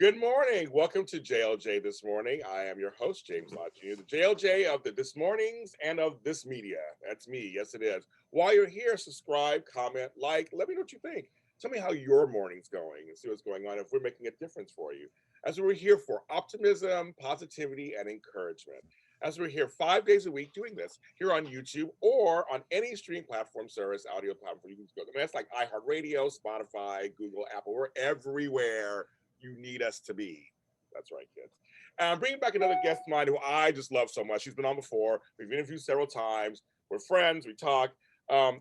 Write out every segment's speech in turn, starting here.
Good morning. Welcome to JLJ This Morning. I am your host, James Lott Jr., the JLJ of the This Mornings and of this media. That's me. Yes, it is. While you're here, subscribe, comment, like. Let me know what you think. Tell me how your morning's going and see what's going on if we're making a difference for you. As we're here for optimism, positivity, and encouragement. As we're here 5 days a week doing this here on YouTube or on any stream platform service, audio platform you can go. I mean, that's like iHeartRadio, Spotify, Google, Apple. We're everywhere you need us to be. That's right, kids. And I'm bringing back another guest of mine who I just love so much. She's been on before. We've interviewed several times. We're friends. We talk.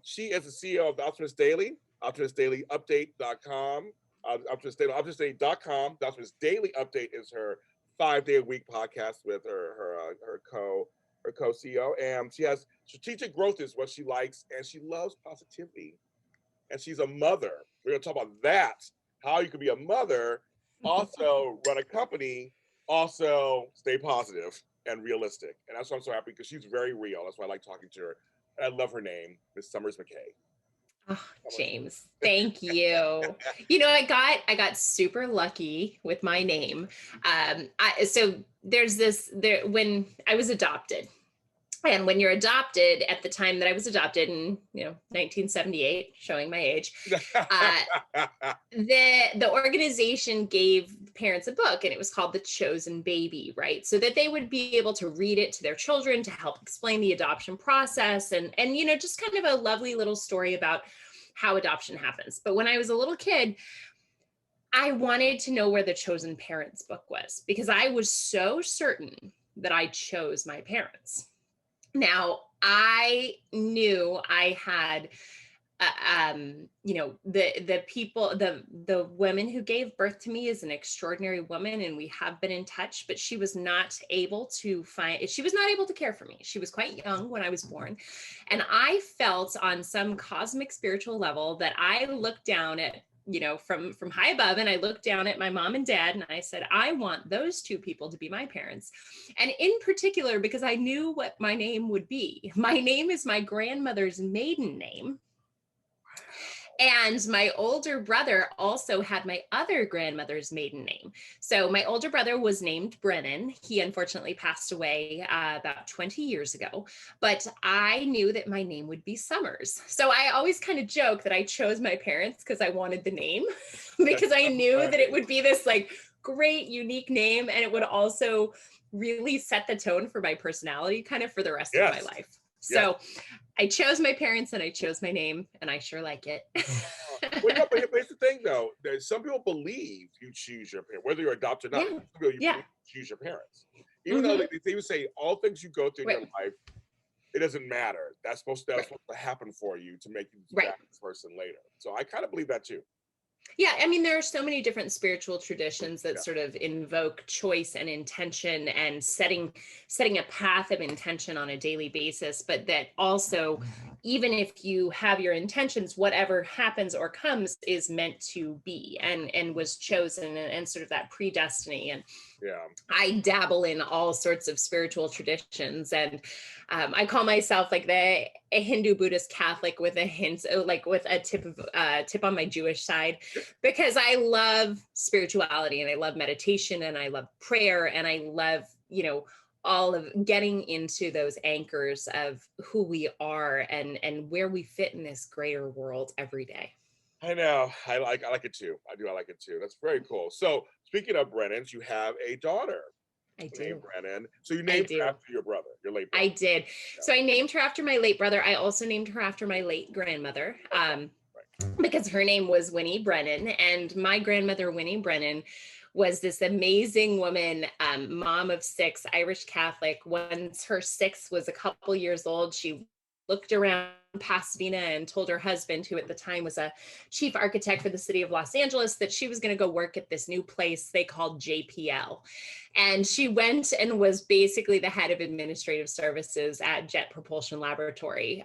She is the CEO of the Optimist Daily, optimistdailyupdate.com, optimistdaily.com. The Optimist Daily Update is her 5-day-a-week podcast with her co-CEO. And she has strategic growth is what she likes, and she loves positivity. And she's a mother. We're going to talk about that, how you can be a mother, also run a company, also stay positive and realistic. And that's why I'm so happy, because she's very real. That's why I like talking to her. And I love her name, Miss Summers McKay. Oh, James, thank you. You know, I got super lucky with my name. When I was adopted. And when you're adopted, at the time that I was adopted in, 1978, showing my age, the organization gave parents a book, and it was called The Chosen Baby, right? So that they would be able to read it to their children to help explain the adoption process and just kind of a lovely little story about how adoption happens. But when I was a little kid, I wanted to know where the Chosen Parents book was, because I was so certain that I chose my parents. Now, I knew I had, the woman who gave birth to me is an extraordinary woman, and we have been in touch, but she was not able to care for me. She was quite young when I was born. And I felt on some cosmic spiritual level that I looked down at, from high above, and I looked down at my mom and dad, and I said, I want those two people to be my parents. And in particular, because I knew what my name would be. My name is my grandmother's maiden name. And my older brother also had my other grandmother's maiden name. So my older brother was named Brennan. He unfortunately passed away about 20 years ago, but I knew that my name would be Summers. So I always kind of joke that I chose my parents because I wanted the name, because I knew that it would be this like great, unique name. And it would also really set the tone for my personality kind of for the rest of my life. So I chose my parents and I chose my name, and I sure like it. Well, yeah, but here's the thing, though. Some people believe you choose your parents, whether you're adopted or not. Some people believe you choose your parents. Even though they would say all things you go through in your life, it doesn't matter. That's supposed to happen for you to make you that person later. So I kind of believe that too. Yeah, I mean, there are so many different spiritual traditions that sort of invoke choice and intention and setting a path of intention on a daily basis, but that also, even if you have your intentions, whatever happens or comes is meant to be and was chosen, and sort of that predestiny. And I dabble in all sorts of spiritual traditions, and I call myself like a Hindu, Buddhist, Catholic with a hint, like with a tip on my Jewish side, because I love spirituality and I love meditation and I love prayer and I love, all of getting into those anchors of who we are and where we fit in this greater world every day. I know. I like it too. I like it too. That's very cool. So speaking of Brennans, you have a daughter. I do. Named Brennan. So you named her after your brother, your late brother. I did. Yeah. So I named her after my late brother. I also named her after my late grandmother, because her name was Winnie Brennan. And my grandmother, Winnie Brennan, was this amazing woman, mom of 6, Irish Catholic. Once her 6th was a couple years old, she looked around Pasadena and told her husband, who at the time was a chief architect for the city of Los Angeles, that she was going to go work at this new place they called JPL. And she went and was basically the head of administrative services at Jet Propulsion Laboratory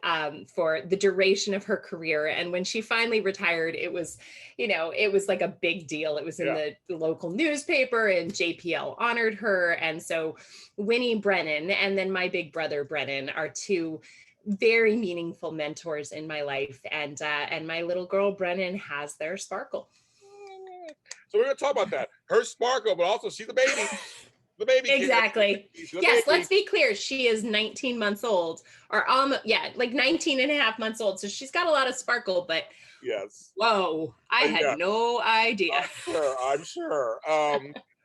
for the duration of her career. And when she finally retired, it was, it was like a big deal. It was in the local newspaper, and JPL honored her. And so Winnie Brennan and then my big brother Brennan are two very meaningful mentors in my life, and my little girl Brennan has their sparkle. So we're gonna talk about that. Her sparkle, but also she's a baby. The baby kid. Exactly. She's a Yes, baby. let's be clear. She is 19 months old, or like 19 and a half months old. So she's got a lot of sparkle, but Yes. whoa, I had no idea. I'm sure.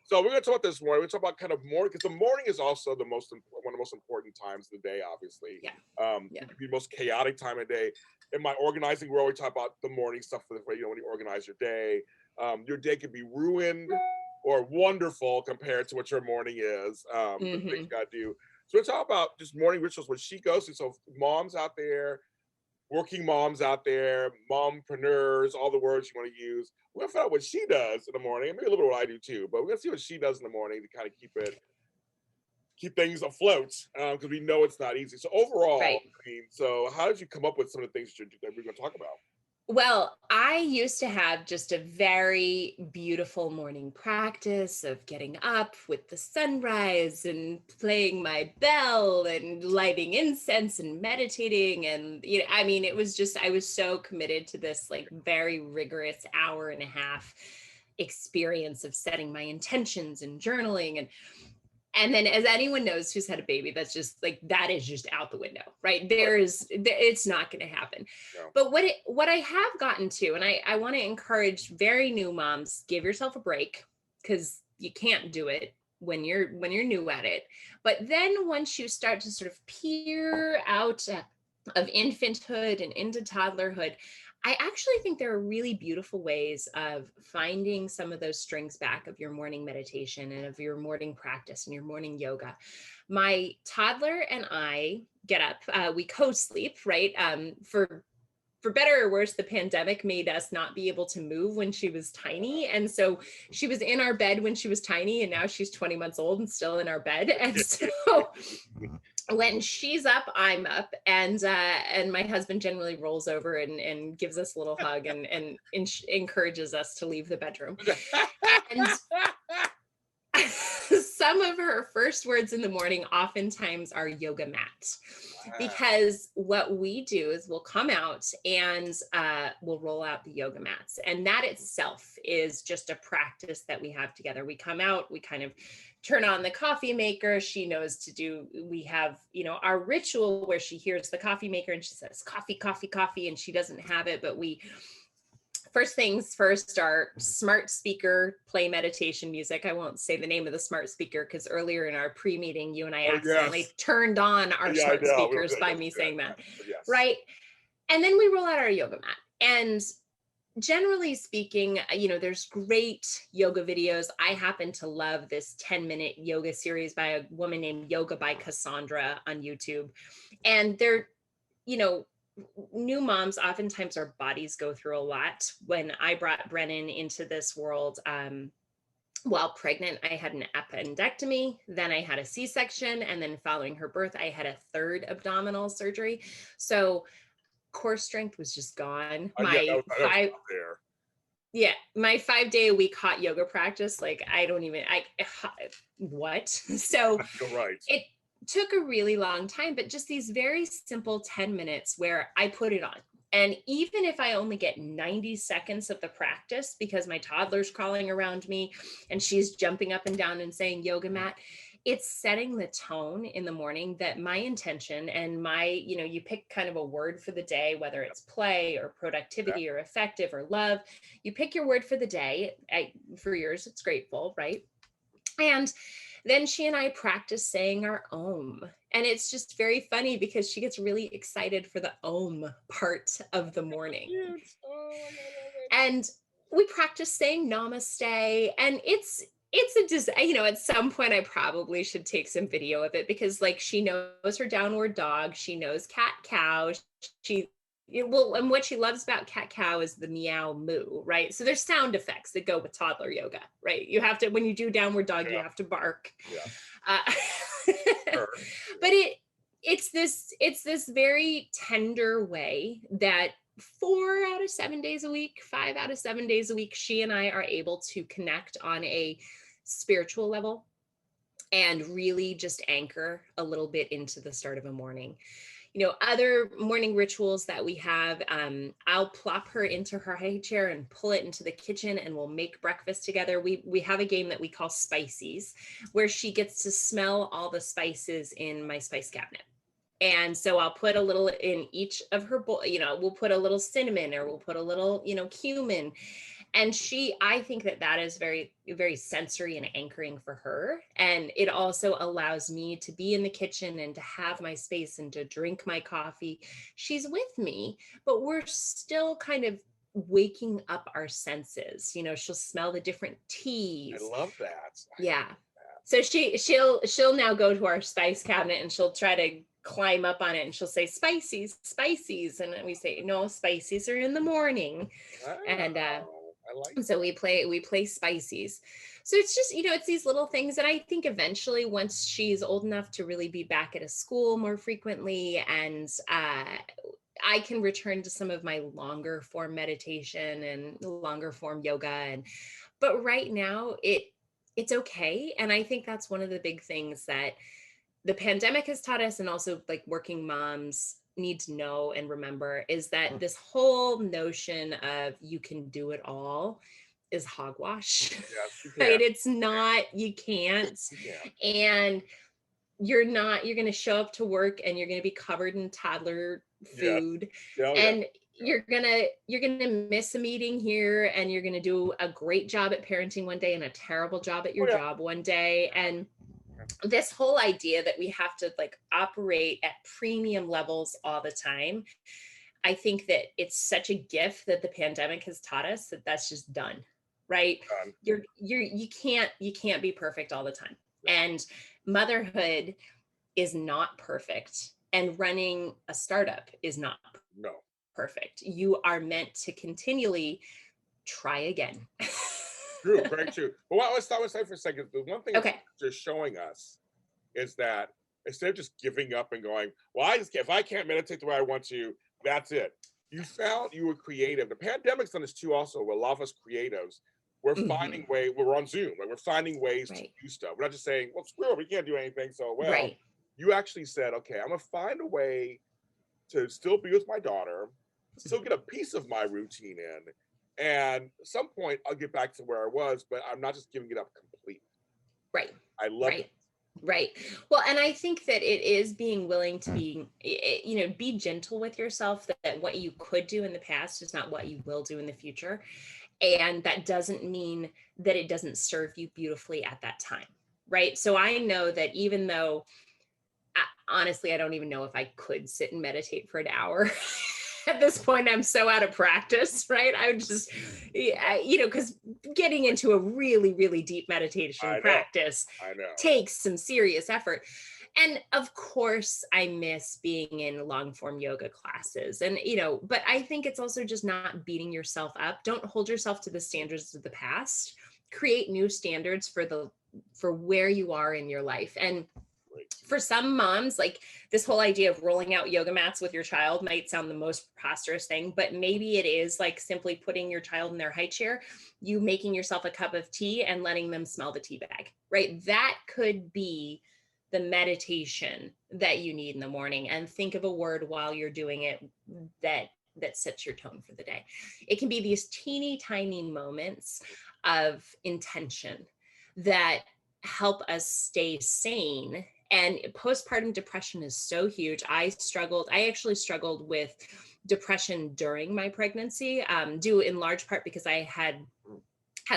So we're going to talk about this morning. We're going to talk about kind of morning, because the morning is also one of the most important times of the day, obviously. Yeah. It can be the most chaotic time of day. In my organizing world, we talk about the morning stuff for the, when you organize your day. Your day can be ruined or wonderful compared to what your morning is. The things you got to do. So we're talking about just morning rituals, what she goes through. So moms out there, working moms out there, mompreneurs, all the words you want to use. We're gonna find out what she does in the morning, and maybe a little bit what I do too. But we're gonna see what she does in the morning to kind of keep things afloat, because we know it's not easy. So overall, Right. I mean, so how did you come up with some of the things that we're gonna talk about? Well, I used to have just a very beautiful morning practice of getting up with the sunrise and playing my bell and lighting incense and meditating. And, I mean, it was just, I was so committed to this like very rigorous hour and a half experience of setting my intentions and journaling. And then, as anyone knows who's had a baby, that's just like, that is just out the window, right? It's not going to happen. No. But what I have gotten to, and I want to encourage very new moms, give yourself a break, because you can't do it when you're new at it. But then once you start to sort of peer out of infanthood and into toddlerhood, I actually think there are really beautiful ways of finding some of those strings back of your morning meditation and of your morning practice and your morning yoga. My toddler and I get up, we co-sleep, right? For better or worse, the pandemic made us not be able to move when she was tiny. And so she was in our bed when she was tiny, and now she's 20 months old and still in our bed. And so when she's up, I'm up, and my husband generally rolls over and gives us a little hug and encourages us to leave the bedroom. And some of her first words in the morning oftentimes are yoga mat, because what we do is we'll come out and we'll roll out the yoga mats, and that itself is just a practice that we have together. We come out, we kind of turn on the coffee maker. She knows to do, we have, our ritual where she hears the coffee maker and she says, coffee, coffee, coffee. And she doesn't have it, but first things first, our smart speaker play meditation music. I won't say the name of the smart speaker because earlier in our pre-meeting, you and I accidentally turned on our smart speakers by me saying that. Yes. Right. And then we roll out our yoga mat. And generally speaking, there's great yoga videos. I happen to love this 10-minute yoga series by a woman named Yoga by Cassandra on YouTube. And they're, new moms, oftentimes our bodies go through a lot. When I brought Brennan into this world, while pregnant, I had an appendectomy, then I had a C-section, and then following her birth, I had a third abdominal surgery. So core strength was just gone. My 5-day-a-week hot yoga practice, like what? So right. It took a really long time, but just these very simple 10 minutes where I put it on. And even if I only get 90 seconds of the practice because my toddler's crawling around me and she's jumping up and down and saying yoga mat, it's setting the tone in the morning that my intention and you pick kind of a word for the day, whether it's play or productivity or effective or love. You pick your word for the day. For yours, it's grateful, right? And then she and I practice saying our Om. And it's just very funny because she gets really excited for the Om part of the morning. And we practice saying namaste. And it's at some point I probably should take some video of it, because like she knows her downward dog, she knows cat cow, and what she loves about cat cow is the meow moo, right? So there's sound effects that go with toddler yoga, right? You have to, when you do downward dog, you have to bark. But it's this very tender way that 4 out of 7 days a week, 5 out of 7 days a week, she and I are able to connect on a spiritual level and really just anchor a little bit into the start of a morning. other morning rituals that we have. I'll plop her into her high chair and pull it into the kitchen, and we'll make breakfast together. We have a game that we call Spices, where she gets to smell all the spices in my spice cabinet. And so I'll put a little in each of her bowl, we'll put a little cinnamon, or we'll put a little, cumin. And I think that is very, very sensory and anchoring for her. And it also allows me to be in the kitchen and to have my space and to drink my coffee. She's with me, but we're still kind of waking up our senses. She'll smell the different teas. I love that. Yeah. So she'll now go to our spice cabinet, and she'll try to climb up on it, and she'll say spices, and we say, no, spices are in the morning. And I like that. So we play spices. So it's just, it's these little things. And I think eventually, once she's old enough to really be back at a school more frequently, and I can return to some of my longer form meditation and longer form yoga. But right now it's okay. And I think that's one of the big things that the pandemic has taught us, and also like working moms need to know and remember, is that this whole notion of you can do it all is hogwash. Yes, Right? It's not, you can't. And you're going to show up to work and you're going to be covered in toddler food. And you're going to miss a meeting here, and you're going to do a great job at parenting one day and a terrible job at your job one day. And this whole idea that we have to like operate at premium levels all the time, I think that it's such a gift that the pandemic has taught us that that's just done, right? You can't be perfect all the time. And motherhood is not perfect, and running a startup is not perfect. You are meant to continually try again. True, very true. But let's stop for a second. The one thing they're showing us is that instead of just giving up and going, well, if I can't meditate the way I want to, that's it. You found you were creative. The pandemic's done this too also, where a lot of us creatives, we're finding ways, we're on Zoom, like we're finding ways to do stuff. We're not just saying, well, screw it, we can't do anything, so well. You actually said, okay, I'm gonna find a way to still be with my daughter, still get a piece of my routine in, and at some point I'll get back to where I was, but I'm not just giving it up completely. Right. I love it. Right. Well, and I think that it is being willing to be gentle with yourself, that what you could do in the past is not what you will do in the future. And that doesn't mean that it doesn't serve you beautifully at that time. Right. So I know that even though, honestly, I don't even know if I could sit and meditate for an hour. At this point, I'm so out of practice, right? I would just, because getting into a really, really deep meditation practice takes some serious effort. And of course, I miss being in long form yoga classes. And, but I think it's also just not beating yourself up. Don't hold yourself to the standards of the past. Create new standards for where you are in your life. And for some moms, like this whole idea of rolling out yoga mats with your child might sound the most preposterous thing, but maybe it is like simply putting your child in their high chair, you making yourself a cup of tea and letting them smell the tea bag, right? That could be the meditation that you need in the morning. And think of a word while you're doing it that sets your tone for the day. It can be these teeny tiny moments of intention that help us stay sane. And postpartum depression is so huge. I actually struggled with depression during my pregnancy, due in large part because I had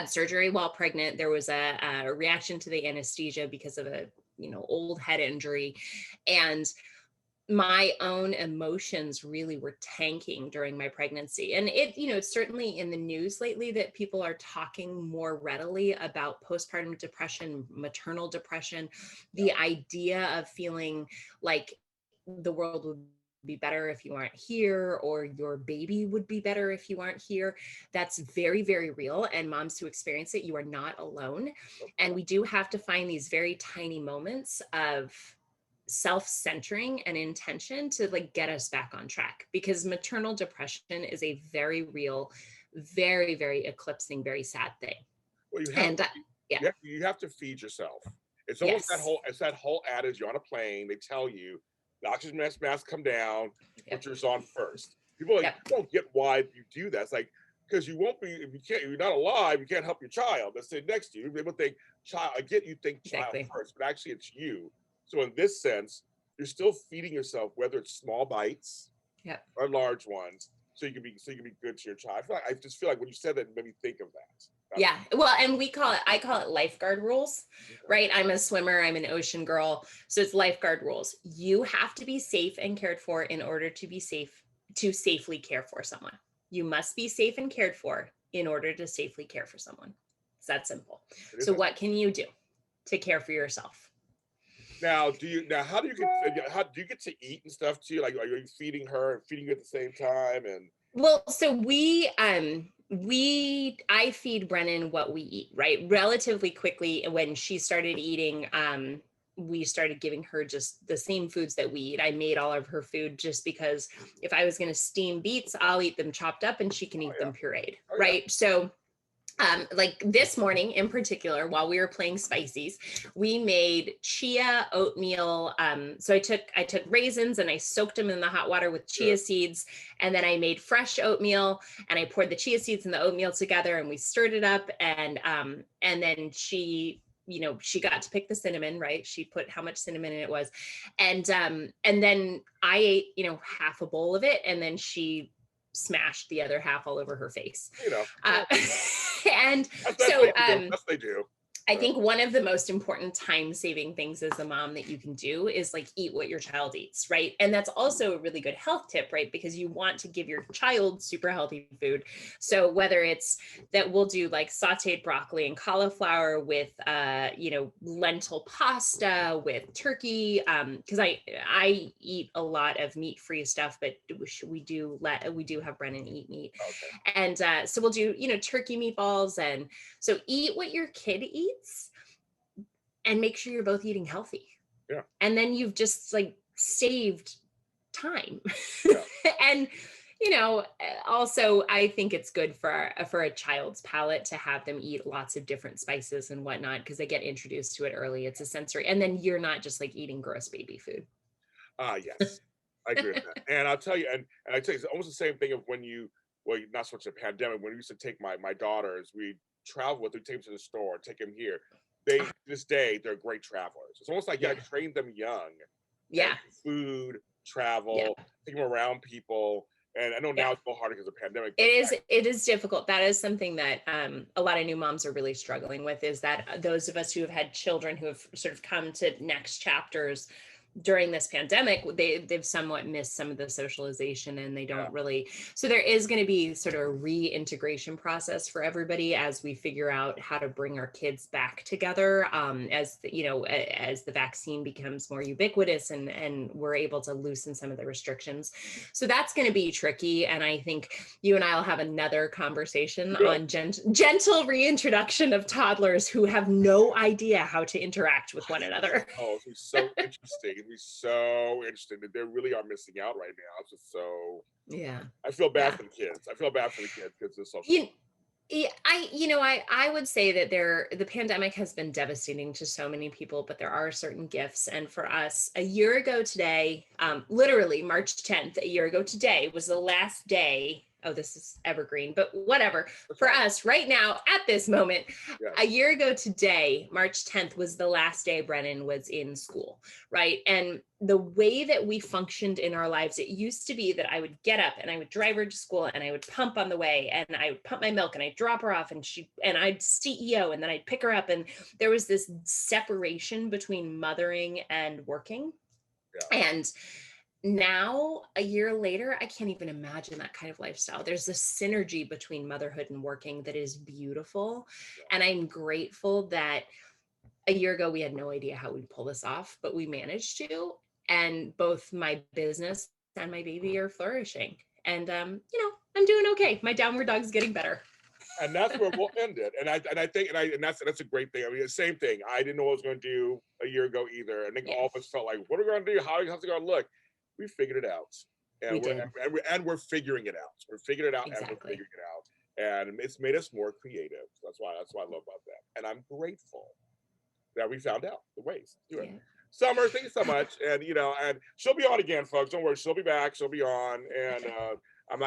surgery while pregnant. There was a reaction to the anesthesia because of a old head injury, and my own emotions really were tanking during my pregnancy. And it's certainly in the news lately that people are talking more readily about postpartum depression, maternal depression, the idea of feeling like the world would be better if you aren't here, or your baby would be better if you aren't here. That's very, very real. And moms who experience it, you are not alone. And we do have to find these very tiny moments of self-centering and intention to like get us back on track, because maternal depression is a very real, very, very eclipsing, very sad thing. Well, you have to feed yourself. It's almost that whole adage. You're on a plane, they tell you The oxygen mask come down, you Yep. put yours on first. People Yep. don't get why you do that. It's like, because you won't be, if you're not alive, you can't help your child that's sitting next to you. People think child, I get you think child Exactly. first, but actually it's you. So in this sense, you're still feeding yourself, whether it's small bites Yep. or large ones, so you can be good to your child. I just feel like when you said that, it made me think of that. Yeah. Well, and I call it lifeguard rules, right? I'm a swimmer, I'm an ocean girl. So it's lifeguard rules. You have to be safe and cared for in order to be safe, to safely care for someone. You must be safe and cared for in order to safely care for someone. It's that simple. So what can you do to care for yourself? Now, how do you get to eat and stuff too? Like, are you feeding her and feeding you at the same time? And well, so I feed Brennan what we eat, right? Relatively quickly when she started eating, we started giving her just the same foods that we eat. I made all of her food just because if I was going to steam beets, I'll eat them chopped up and she can eat them pureed, right? Yeah. So like this morning in particular, while we were playing Spicies, we made chia oatmeal. So I took raisins and I soaked them in the hot water with chia seeds, and then I made fresh oatmeal and I poured the chia seeds and the oatmeal together and we stirred it up, and then she got to pick the cinnamon, right? She put how much cinnamon in it was, and then I ate half a bowl of it, and then she smashed the other half all over her face. And so they do. I think one of the most important time-saving things as a mom that you can do is like eat what your child eats, right? And that's also a really good health tip, right? Because you want to give your child super healthy food. So whether it's that we'll do like sauteed broccoli and cauliflower with, lentil pasta with turkey, because I eat a lot of meat-free stuff, but we do have Brennan eat meat, and so we'll do turkey meatballs, and so eat what your kid eats. And make sure you're both eating healthy. Yeah. And then you've just like saved time. Yeah. And also I think it's good for a child's palate to have them eat lots of different spices and whatnot, because they get introduced to it early. It's a sensory, and then you're not just like eating gross baby food. Yes, I agree with that. And I'll tell you, and I tell you, it's almost the same thing of not so much a pandemic, when we used to take my daughters, we travel with them, take them to the store, take them here. They, to this day, they're great travelers. It's almost like you train them young. Yeah. Food, travel, take them around people. And I know now it's a little harder because of the pandemic. It is difficult. That is something that a lot of new moms are really struggling with, is that those of us who have had children who have sort of come to next chapters during this pandemic, they've somewhat missed some of the socialization, and they don't really. So there is going to be sort of a reintegration process for everybody as we figure out how to bring our kids back together, as the vaccine becomes more ubiquitous and we're able to loosen some of the restrictions. So that's going to be tricky. And I think you and I will have another conversation on gentle reintroduction of toddlers who have no idea how to interact with one another. Oh, it's so interesting. It'd be so interesting. They really are missing out right now. It's just so. Yeah. I feel bad for the kids. I feel bad for the kids because it's social. I would say that the pandemic has been devastating to so many people, but there are certain gifts. And for us, a year ago today, literally March 10th, a year ago today was the last day. Oh, this is evergreen, but whatever. For us right now, at this moment, a year ago today, March 10th was the last day Brennan was in school, right? And the way that we functioned in our lives, it used to be that I would get up and I would drive her to school and I would pump on the way and I would pump my milk and I'd drop her off and I'd CEO and then I'd pick her up. And there was this separation between mothering and working. Yeah. And now, a year later, I can't even imagine that kind of lifestyle. There's this synergy between motherhood and working that is beautiful. And I'm grateful that a year ago, we had no idea how we'd pull this off, but we managed to. And both my business and my baby are flourishing. And, I'm doing okay. My downward dog's getting better. And that's where we'll end it. And I think that's a great thing. I mean, the same thing. I didn't know what I was going to do a year ago either. And I think all of us felt like, what are we going to do? How's it going to look? We figured it out. And we're figuring it out. We're figuring it out and we're figuring it out. And it's made us more creative. That's why I love about that. And I'm grateful that we found out the ways to do it. Summer, thank you so much. And and she'll be on again, folks. Don't worry, she'll be back. She'll be on, and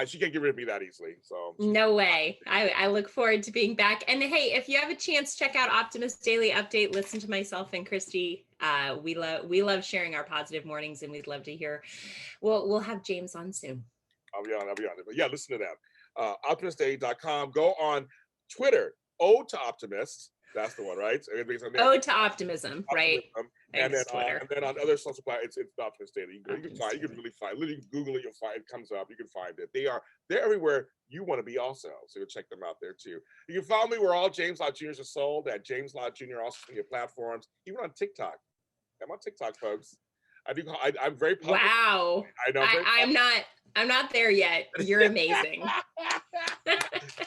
she can't get rid of me that easily. So no way. I look forward to being back. And hey, if you have a chance, check out Optimist Daily Update. Listen to myself and Christy. We love sharing our positive mornings, and we'd love to hear. We'll have James on soon. I'll be on it. But yeah, listen to that. Optimistdaily.com. Go on Twitter. Ode to Optimist. That's the one, right? Ode to Optimism, right? And Thanks, then on other social platforms, it's the Optimist Daily. You can really find. Literally Google it, you'll find it. Comes up. You can find it. They're everywhere you want to be also. So you'll check them out there too. You can follow me where all James Lott Jr.'s are sold at James Lott Jr. Also on your platforms, even on TikTok. I'm on TikTok, folks. I'm very popular. Wow. I know. I'm not there yet. You're amazing.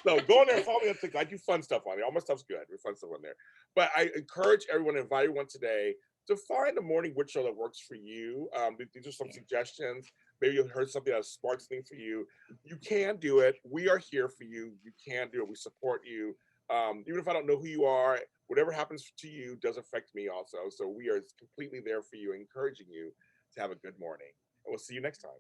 So go in there and follow me on TikTok. I do fun stuff on there. All my stuff's good. There's fun stuff on there. But I encourage everyone, invite everyone today to find a morning ritual that works for you. These are some suggestions. Maybe you heard something that sparks things for you. You can do it. We are here for you. You can do it. We support you. Even if I don't know who you are, whatever happens to you does affect me also. So we are completely there for you, encouraging you to have a good morning. And we'll see you next time.